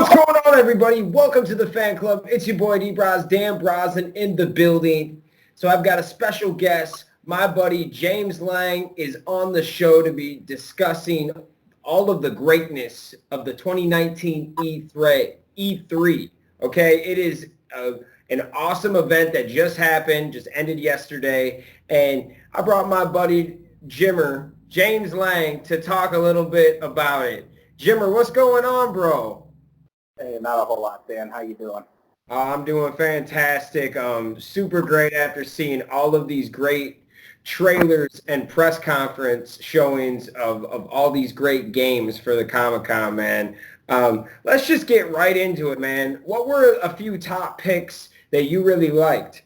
What's going on, everybody? Welcome to the fan club. It's your boy D-Braz, Dan Brosnan in the building. So I've got a special guest. My buddy James Lang is on the show to be discussing all of the greatness of the 2019 E3. Okay, it is an awesome event that just happened, just ended yesterday, and I brought my buddy James Lang, to talk a little bit about it. Jimmer, what's going on, bro? Hey, not a whole lot, Dan. How you doing? I'm doing fantastic. Super great after seeing all of these great trailers and press conference showings of all these great games for the Comic-Con, man. Let's just get right into it, man. What were a few top picks that you really liked?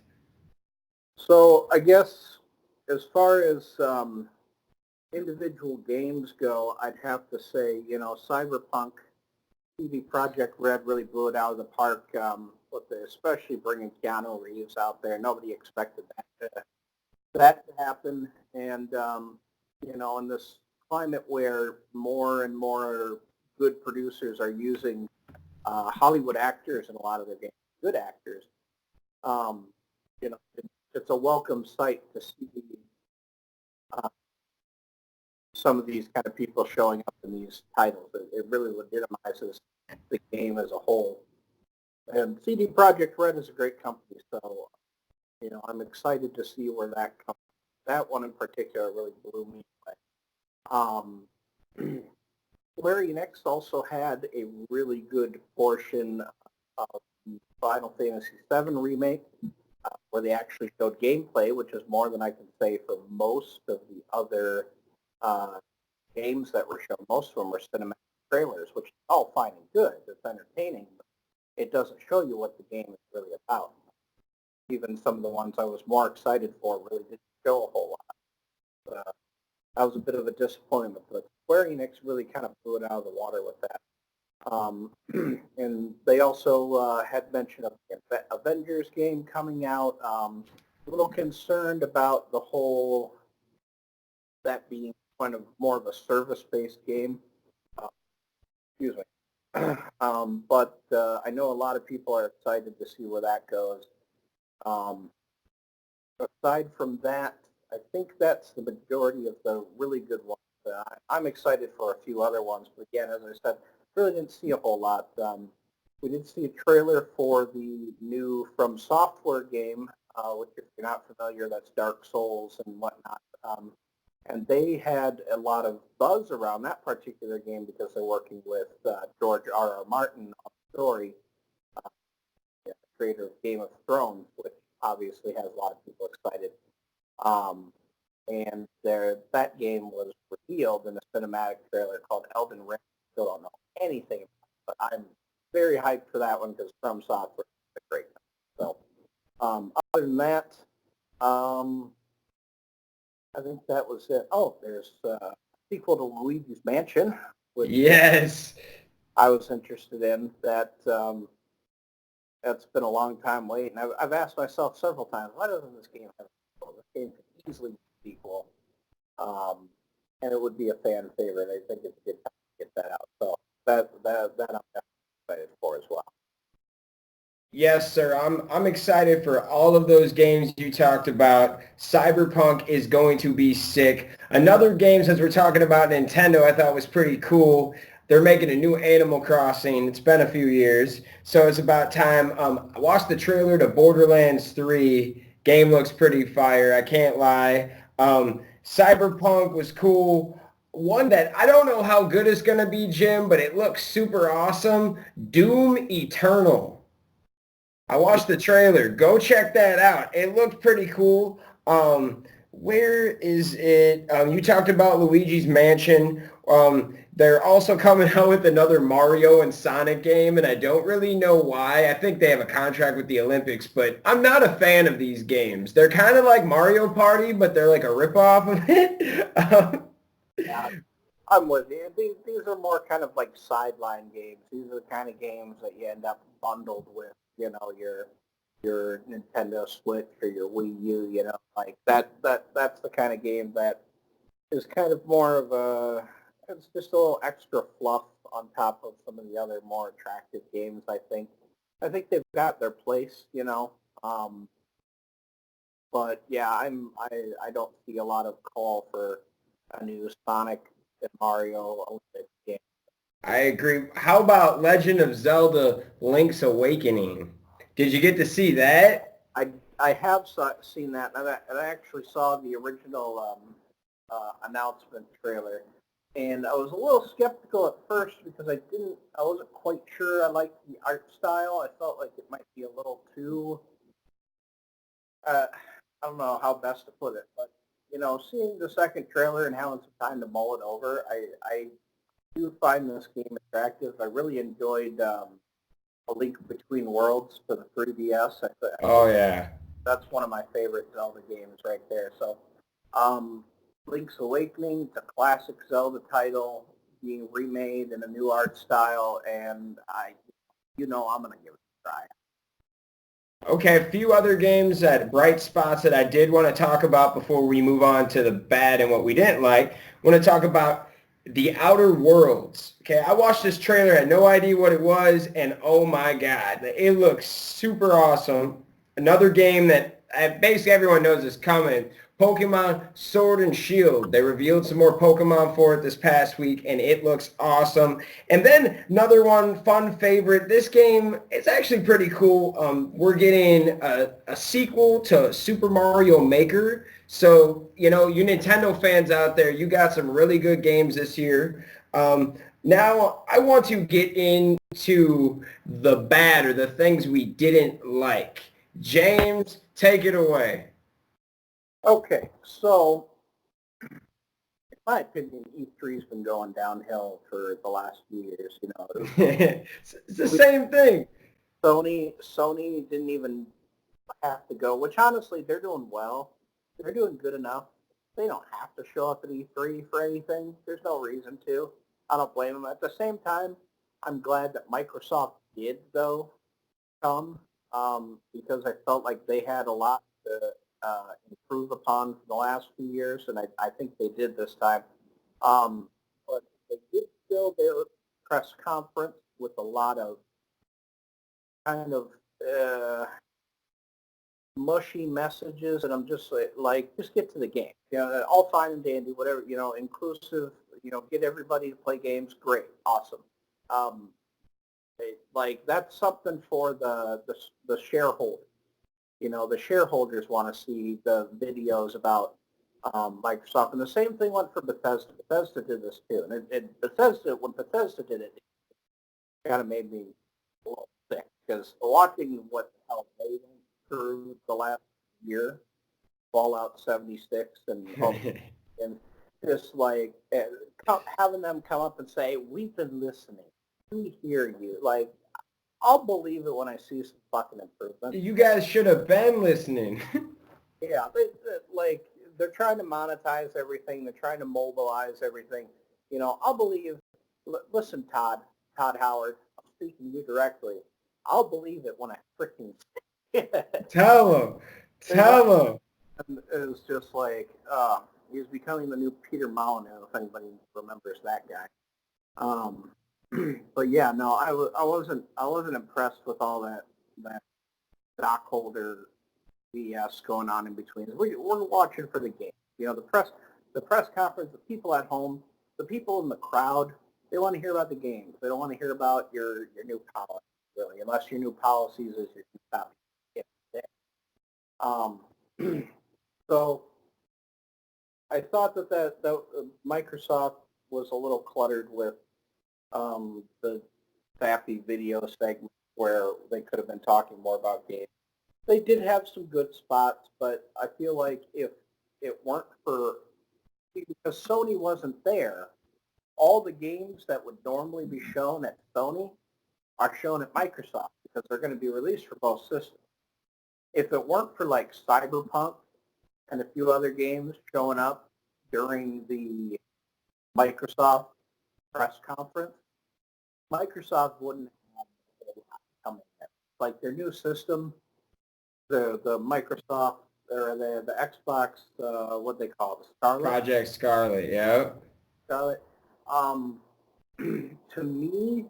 So I guess as far as individual games go, I'd have to say, Cyberpunk, CD Project Red really blew it out of the park, especially bringing Keanu Reeves out there. Nobody expected that to happen. And, in this climate where more and more good producers are using Hollywood actors in a lot of their games, good actors, um, it's a welcome sight to see uh, some of these kind of people showing up in these titles. It really legitimizes the game as a whole. And CD Projekt Red is a great company, so I'm excited to see where that comes. That one in particular really blew me away. Square Enix also had a really good portion of the Final Fantasy VII remake, where they actually showed gameplay, which is more than I can say for most of the other games that were shown. Most of them were cinematic trailers, which is all fine and good. It's entertaining, but it doesn't show you what the game is really about. Even some of the ones I was more excited for really didn't show a whole lot. That was a bit of a disappointment, but Square Enix really kind of blew it out of the water with that. And they also had mentioned the Avengers game coming out. A little concerned about the whole, that being kind of more of a service-based game. Excuse me. But I know a lot of people are excited to see where that goes. Aside from that, I think that's the majority of the really good ones. I'm excited for a few other ones, but again, as I said, really didn't see a whole lot. We did see a trailer for the new From Software game, which if you're not familiar, that's Dark Souls and whatnot. And they had a lot of buzz around that particular game because they're working with George R.R. Martin on the story, creator of Game of Thrones, which obviously has a lot of people excited. And that game was revealed in a cinematic trailer called Elden Ring. Still don't know anything about it, but I'm very hyped for that one because From Software is a great company. So other than that, I think that was it. Oh, there's a sequel to Luigi's Mansion, which Yes. I was interested in. That's been a long time waiting. I've asked myself several times, why doesn't this game have a sequel? This game could easily be a sequel, and it would be a fan favorite. I think it's a good time to get that out. So that I'm definitely excited for as well. Yes, sir. I'm excited for all of those games you talked about. Cyberpunk is going to be sick. Another game, since we're talking about Nintendo, I thought was pretty cool. They're making a new Animal Crossing. It's been a few years, so it's about time. I watched the trailer to Borderlands 3. Game looks pretty fire. I can't lie. Cyberpunk was cool. One that I don't know how good it's going to be, Jim, but it looks super awesome. Doom Eternal. I watched the trailer. Go check that out. It looked pretty cool. Where is it? You talked about Luigi's Mansion. They're also coming out with another Mario and Sonic game, and I don't really know why. I think they have a contract with the Olympics, but I'm not a fan of these games. They're kind of like Mario Party, but they're like a ripoff of it. Yeah, I'm with you. These are more kind of like sideline games. These are the kind of games that you end up bundled with, your Nintendo Switch or your Wii U, like that's the kind of game that is kind of more of it's just a little extra fluff on top of some of the other more attractive games. I think they've got their place, you know. But yeah, I don't see a lot of call for a new Sonic and Mario Olympic game. I agree. How about Legend of Zelda Link's Awakening? Did you get to see that? I have seen that, and I actually saw the original announcement trailer, and I was a little skeptical at first because I wasn't quite sure I liked the art style. I felt like it might be a little too, I don't know how best to put it, but you know, seeing the second trailer and having some time to mull it over, I do find this game attractive. I really enjoyed A Link Between Worlds for the 3DS. I Oh think yeah. that's one of my favorite Zelda games right there. So, um, Link's Awakening, it's a classic Zelda title being remade in a new art style, and I'm gonna give it a try. Okay, a few other games that bright spots that I did want to talk about before we move on to the bad and what we didn't like. I want to talk about The Outer Worlds. Okay, I watched this trailer, had no idea what it was, and oh my God, it looks super awesome. Another game that basically everyone knows is coming. Pokemon Sword and Shield. They revealed some more Pokemon for it this past week, and it looks awesome. And then another one, fun favorite. This game, it's actually pretty cool. We're getting a sequel to Super Mario Maker. So, you know, you Nintendo fans out there, you got some really good games this year. Now, I want to get into the bad or the things we didn't like. James, take it away. Okay, so in my opinion, E3's been going downhill for the last few years. You know, It's the same thing. Sony didn't even have to go, which honestly they're doing well. They're doing good enough. They don't have to show up at E3 for anything. There's no reason to. I don't blame them. At the same time, I'm glad that Microsoft did though come because I felt like they had a lot to improve upon for the last few years, and I think they did this time. Um, but they did fill their press conference with a lot of kind of uh, mushy messages, and I'm just like, just get to the game. You know, all fine and dandy, whatever. You know, inclusive. You know, get everybody to play games. Great, awesome. Um, like that's something for the shareholders. You know, the shareholders want to see the videos about Microsoft, and the same thing went for Bethesda. Bethesda did this too, and when Bethesda did it, it kind of made me a little sick because watching what the hell they went through the last year, Fallout 76, and just like having them come up and say, "We've been listening, we hear you," like. I'll believe it when I see some fucking improvement. You guys should have been listening. Yeah, like they're trying to monetize everything. They're trying to mobilize everything. You know, I'll believe. Listen, Todd Howard, I'm speaking to you directly. I'll believe it when I freaking see it. Tell them. Tell them. It was just like he's becoming the new Peter Molyneux, if anybody remembers that guy. Um, but yeah, no, I wasn't impressed with all that stockholder BS going on in between. We're watching for the game. You know, the press conference, the people at home, the people in the crowd, they want to hear about the games. They don't want to hear about your new policy, really, unless your new policies is your new topic. Um, so I thought that Microsoft was a little cluttered with the sappy video segment where they could have been talking more about games. They did have some good spots, but I feel like if it weren't for because Sony wasn't there, all the games that would normally be shown at Sony are shown at Microsoft because they're going to be released for both systems. If it weren't for like Cyberpunk and a few other games showing up during the Microsoft press conference, Microsoft wouldn't have a lot coming in. Like their new system, the Microsoft or the Xbox, what they call it, Scarlet. Project Scarlet, yeah. Scarlet. Um, to me,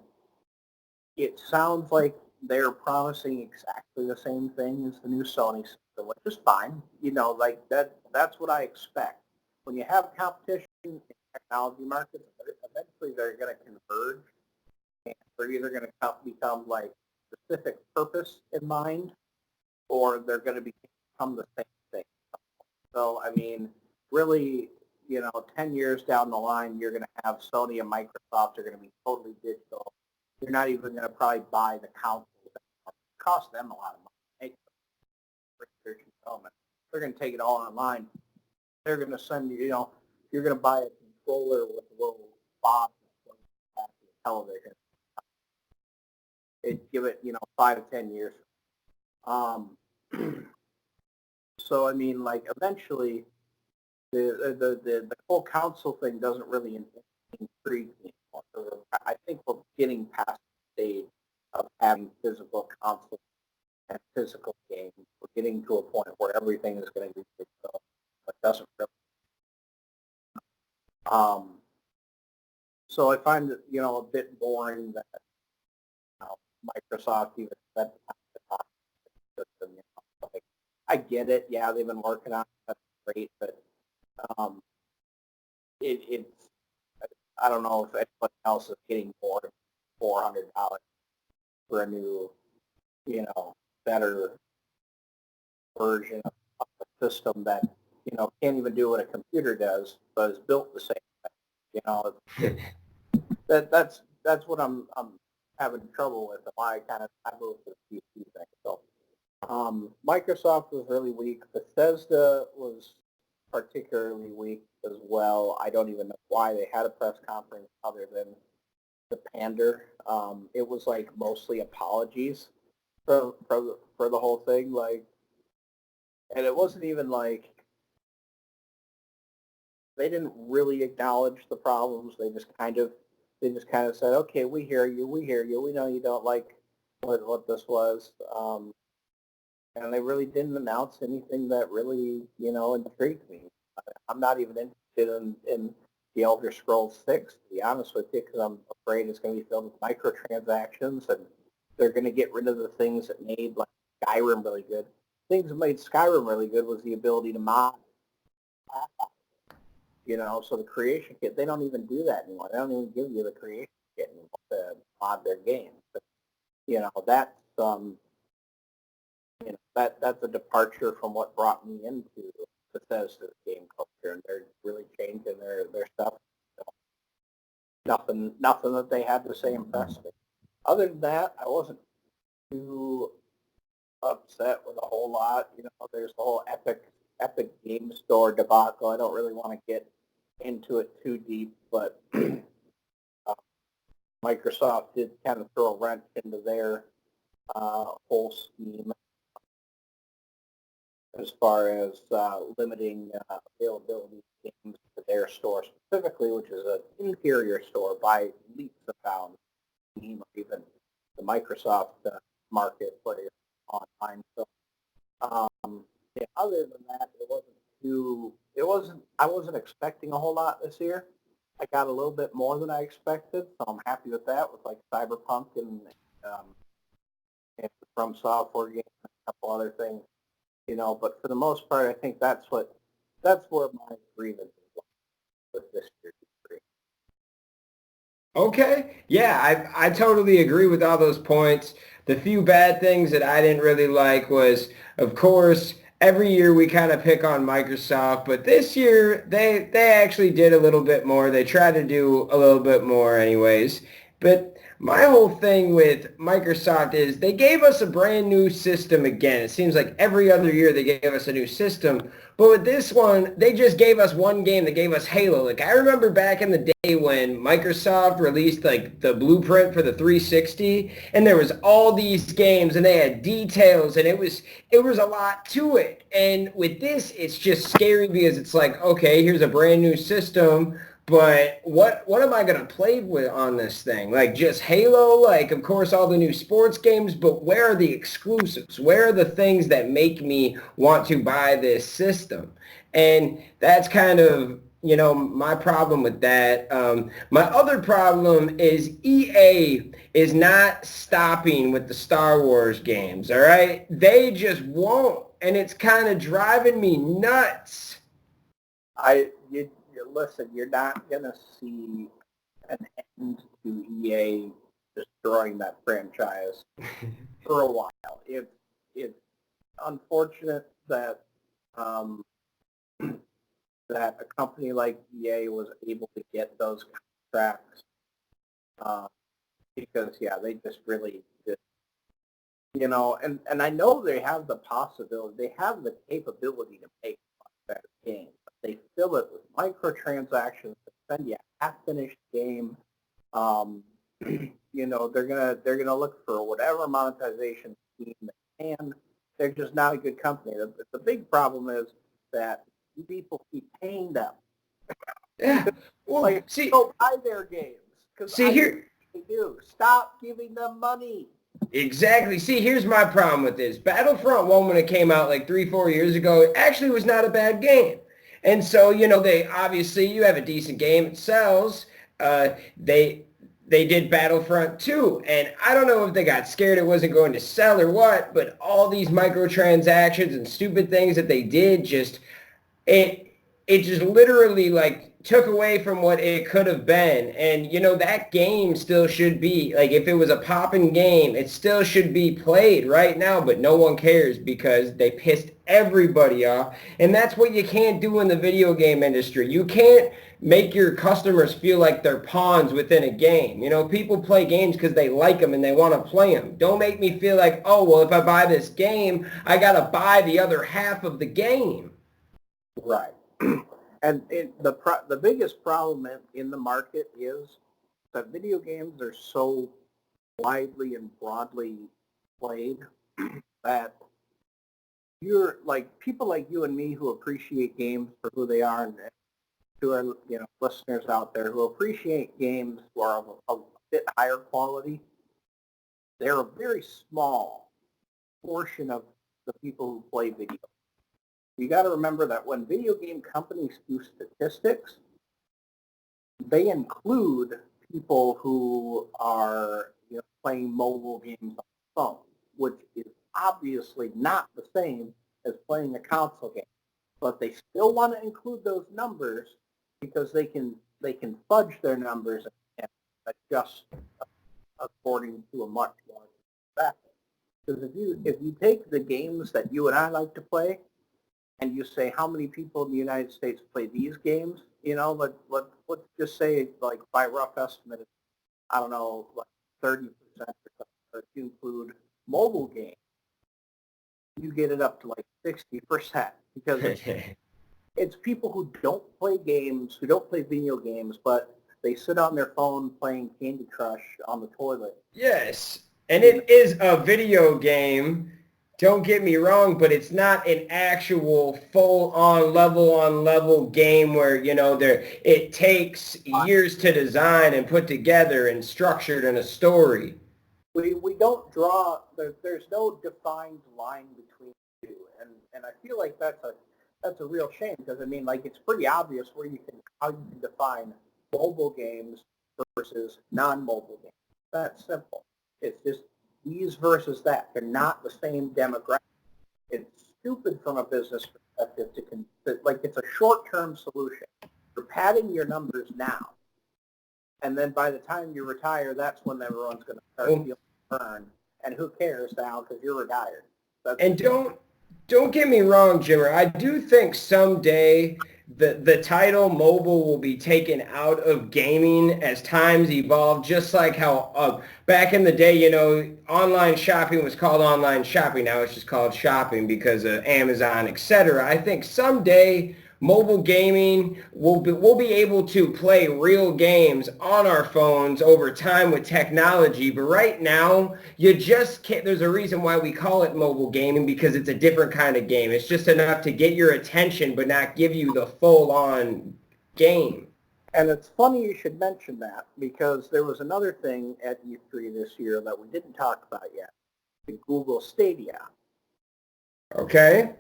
it sounds like they're promising exactly the same thing as the new Sony system, which is fine. Like that's what I expect. When you have competition in technology markets, eventually they're going to converge, and they're either going to become like specific purpose in mind, or they're going to become the same thing. So, I mean, really, 10 years down the line, you're going to have Sony and Microsoft are going to be totally digital. You're not even going to probably buy the consoles. It costs them a lot of money. Research and development. They're going to take it all online. They're going to send you, you're going to buy a controller with a little box at the television. Give it, 5 to 10 years. So, I mean, like, eventually, the whole console thing doesn't really intrigue me anymore. So I think we're getting past the stage of having physical consoles and physical games. We're getting to a point where everything is going to be digital. It doesn't really. So I find it, a bit boring that Microsoft even spent the time to talk about the system. Like, I get it. Yeah, they've been working on it. That's great, but it's I don't know if anyone else is getting more than $400 for a new, better version of the system that, can't even do what a computer does, but is built the same way. That's what I'm having trouble with, and why I moved to the PC thing. So Microsoft was really weak. Bethesda was particularly weak as well. I don't even know why they had a press conference other than the pander. It was like mostly apologies for the whole thing, like, and it wasn't even like they didn't really acknowledge the problems. They just kind of said, okay, we hear you, we know you don't like what this was, and they really didn't announce anything that really intrigued me. I'm not even interested in the Elder Scrolls 6, to be honest with you, because I'm afraid it's going to be filled with microtransactions, and they're going to get rid of the things that made like Skyrim really good. Things that made Skyrim really good was the ability to mod. So the creation kit, they don't even do that anymore. They don't even give you the creation kit anymore to mod their games. But, that's that's a departure from what brought me into Bethesda's game culture, and they're really changing their stuff. So nothing that they had to say impressed me. Other than that, I wasn't too upset with a whole lot. There's the whole Epic Game Store debacle. I don't really want to get into it too deep, but Microsoft did kind of throw a wrench into their whole scheme as far as limiting availability of games to their store specifically, which is an inferior store by leaps and bounds, Steam or even the Microsoft marketplace online. So, other than that, I wasn't expecting a whole lot this year. I got a little bit more than I expected, so I'm happy with that, with like Cyberpunk and From Software games and a couple other things. But for the most part, I think that's where my grievance is with this year's E3. Okay. Yeah, I totally agree with all those points. The few bad things that I didn't really like was, of course, every year we kind of pick on Microsoft, but this year they actually did a little bit more. They tried to do a little bit more anyways. But my whole thing with Microsoft is they gave us a brand new system again. It seems like every other year they gave us a new system. But with this one, they just gave us one game that gave us Halo. Like I remember back in the day when Microsoft released like the blueprint for the 360 and there was all these games and they had details and it was a lot to it. And with this, it's just scary because it's like, okay, here's a brand new system. But what am I going to play with on this thing? Like just Halo, like of course all the new sports games, but where are the exclusives? Where are the things that make me want to buy this system? And that's kind of my problem with that. My other problem is EA is not stopping with the Star Wars games, all right? They just won't, and it's kind of driving me nuts. Listen, you're not going to see an end to EA destroying that franchise for a while. It's unfortunate that um, that a company like EA was able to get those contracts um, because they just really did, and I know they have the possibility, they have the capability to make a better game, but they fill it with microtransactions to send you a half-finished game. Um, they're gonna look for whatever monetization scheme they can. They're just not a good company. The big problem is that people keep paying them. Yeah. Well, Like, see, go buy their games because see here. they do. Stop giving them money. Exactly. See, here's my problem with this. Battlefront 1, when it came out like 3, 4 years ago, it actually was not a bad game. And so, they obviously, you have a decent game, it sells. They did Battlefront 2, and I don't know if they got scared it wasn't going to sell or what, but all these microtransactions and stupid things that they did it it just literally like took away from what it could have been. And that game still should be like, if it was a popping game, it still should be played right now, but no one cares because they pissed everybody off. And that's what you can't do in the video game industry. You can't make your customers feel like they're pawns within a game. People play games because they like them and they want to play them. Don't make me feel like, oh, well, if I buy this game, I got to buy the other half of the game. Right. And the biggest problem in the market is that video games are so widely and broadly played that you're like people like you and me who appreciate games for who they are, and to our listeners out there who appreciate games who are of a bit higher quality. They're a very small portion of the people who play video. You got to remember that when video game companies do statistics, they include people who are playing mobile games on the phone, which is obviously not the same as playing a console game. But they still want to include those numbers because they can fudge their numbers and adjust according to a much larger factor. Because if you take the games that you and I like to play, and you say how many people in the United States play these games, let's just say, like, by rough estimate, I don't know, like 30% or something, or if you include mobile games, you get it up to like 60% because it's people who don't play games, who don't play video games, but they sit on their phone playing Candy Crush on the toilet. Yes, and it is a video game. Don't get me wrong, but it's not an actual full-on level-on-level game where, it takes years to design and put together and structured in a story. We don't draw, there's no defined line between the two, and I feel like that's a real shame because, I mean, like, it's pretty obvious how you can define mobile games versus non-mobile games. That's simple. It's just these versus that. They're not the same demographic. It's stupid from a business perspective it's a short-term solution. You're padding your numbers now, and then by the time you retire, that's when everyone's going to start feeling burn. And who cares now because you're retired. And don't get me wrong, Jimmer. I do think someday the title mobile will be taken out of gaming as times evolve, just like how back in the day, online shopping was called online shopping. Now it's just called shopping because of Amazon, etc. I think someday mobile gaming we'll be able to play real games on our phones over time with technology, but right now you just can't. There's a reason why we call it mobile gaming, because it's a different kind of game. It's just enough to get your attention but not give you the full-on game. And it's funny you should mention that, because there was another thing at E3 this year that we didn't talk about yet, the Google Stadia. Okay.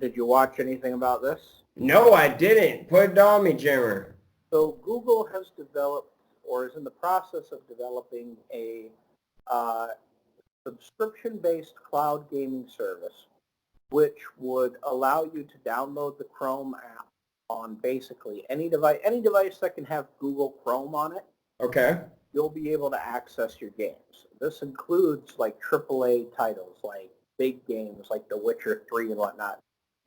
Did you watch anything about this? No, I didn't. Put it on me, Jimmer. So Google has developed or is in the process of developing a uh, subscription-based cloud gaming service, which would allow you to download the Chrome app on basically any device that can have Google Chrome on it. Okay. You'll be able to access your games. This includes like AAA titles, like big games like The Witcher 3 and whatnot.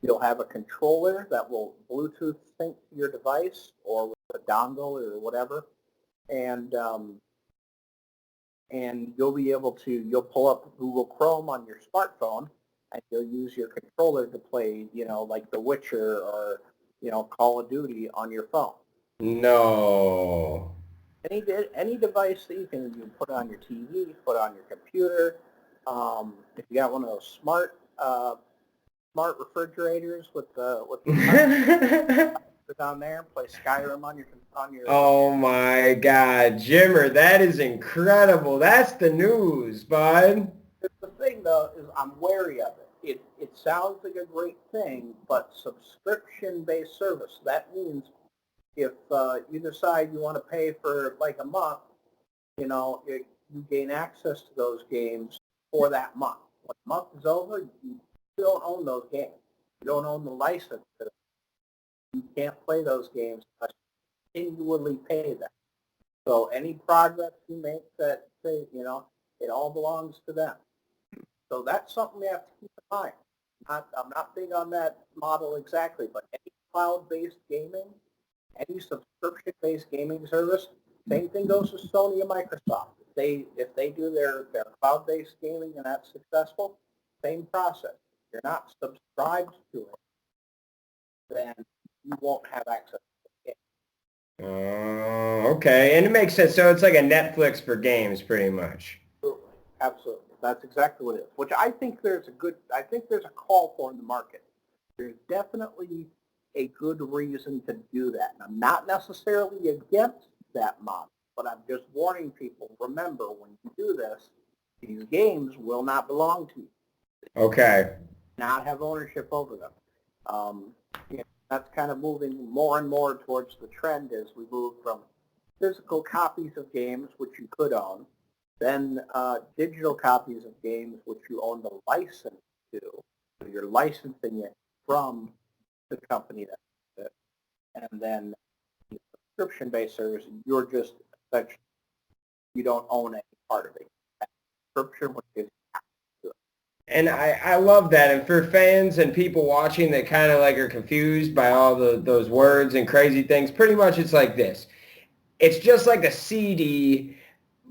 You'll have a controller that will Bluetooth sync to your device or with a dongle or whatever, and you'll be able to, you'll pull up Google Chrome on your smartphone and you'll use your controller to play, like The Witcher or, Call of Duty on your phone. No. Any device that you put on your TV, put on your computer. If you got one of those smart refrigerators with the put on there and play Skyrim on your. Oh my God, Jimmer, that is incredible. That's the news, bud. The thing though is I'm wary of it. It sounds like a great thing, but subscription-based service. That means if you decide you want to pay for like a month, you gain access to those games for that month. When the month is over, you don't own those games. You don't own the license. You can't play those games unless you continually pay them. So any progress you make that, say, it all belongs to them. So that's something we have to keep in mind. I'm not big on that model exactly, but any cloud-based gaming, any subscription-based gaming service, same thing goes with Sony and Microsoft. If they do their cloud-based gaming and that's successful, same process. If you're not subscribed to it, then you won't have access to the Okay. And it makes sense. So it's like a Netflix for games, pretty much. game. Absolutely. That's exactly what it is. Which I think there's a call for in the market. There's definitely a good reason to do that. And I'm not necessarily against that model, but I'm just warning people, remember, when you do this, these games will not belong to you. Okay. Not have ownership over them. That's kind of moving more and more towards the trend as we move from physical copies of games, which you could own, then digital copies of games, which you own the license to. So you're licensing it from the company that it, and then the subscription-based service, you're just essentially, you don't own any part of it. That subscription, which is And I love that. And for fans and people watching that kind of like are confused by all those words and crazy things, pretty much it's like this. It's just like a CD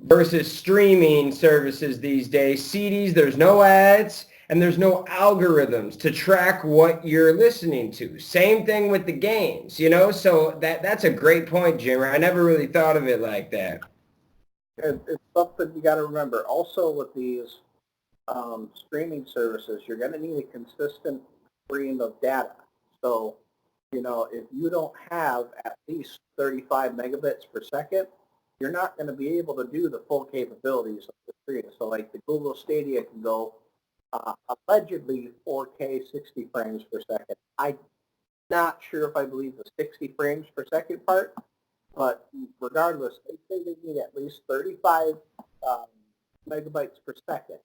versus streaming services these days. CDs, there's no ads and there's no algorithms to track what you're listening to. Same thing with the games, So that's a great point, Jim. I never really thought of it like that. it's something you got to remember. Also with these streaming services, you're going to need a consistent stream of data. So, if you don't have at least 35 megabits per second, you're not going to be able to do the full capabilities of the stream. So like the Google Stadia can go allegedly 4K 60 frames per second. I'm not sure if I believe the 60 frames per second part, but regardless, they say they need at least 35 megabytes per second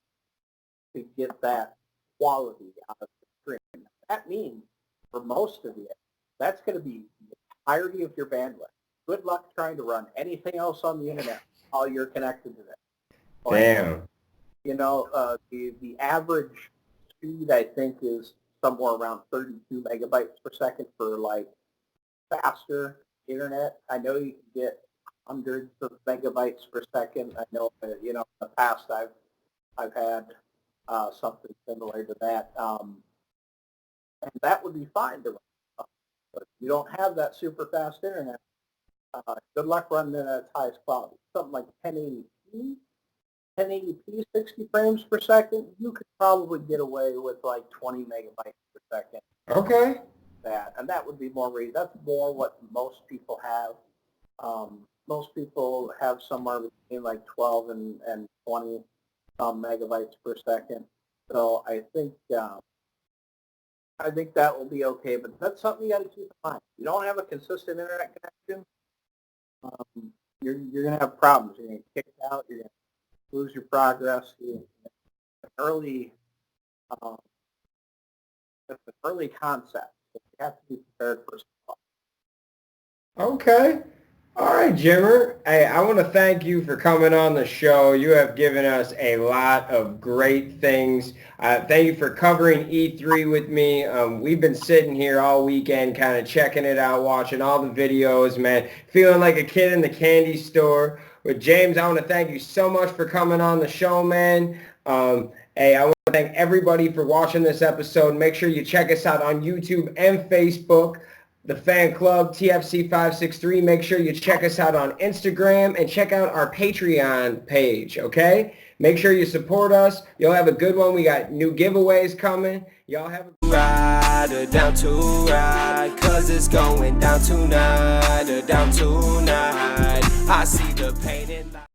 to get that quality out of the stream. That means for most of it, that's going to be the entirety of your bandwidth. Good luck trying to run anything else on the internet while you're connected to that. Damn. The average speed I think is somewhere around 32 megabytes per second for like faster internet. I know you can get hundreds of megabytes per second. I know, in the past I've had something similar to that, and that would be fine to run. But if you don't have that super fast internet, good luck running it at its highest quality. Something like 1080p, 60 frames per second, you could probably get away with like 20 megabytes per second. Okay. And that would be that's more what most people have. Most people have somewhere between like 12 and 20 megabytes per second. So I think I think that will be okay, but that's something you got to keep in mind. You don't have a consistent internet connection, you're going to have problems. You're going to get kicked out. You're going to lose your progress. An early, um, it's an early concept. So you have to be prepared for some. Okay. All right, Jimmer. Hey, I want to thank you for coming on the show. You have given us a lot of great things. Thank you for covering E3 with me. We've been sitting here all weekend kind of checking it out, watching all the videos, man, feeling like a kid in the candy store. But James, I want to thank you so much for coming on the show, man. Hey, I want to thank everybody for watching this episode. Make sure you check us out on YouTube and Facebook. The fan club, TFC563. Make sure you check us out on Instagram and check out our Patreon page, okay? Make sure you support us. You'll have a good one. We got new giveaways coming. Y'all have a ride or down to ride, cause it's going down tonight or down tonight. I see the pain in life.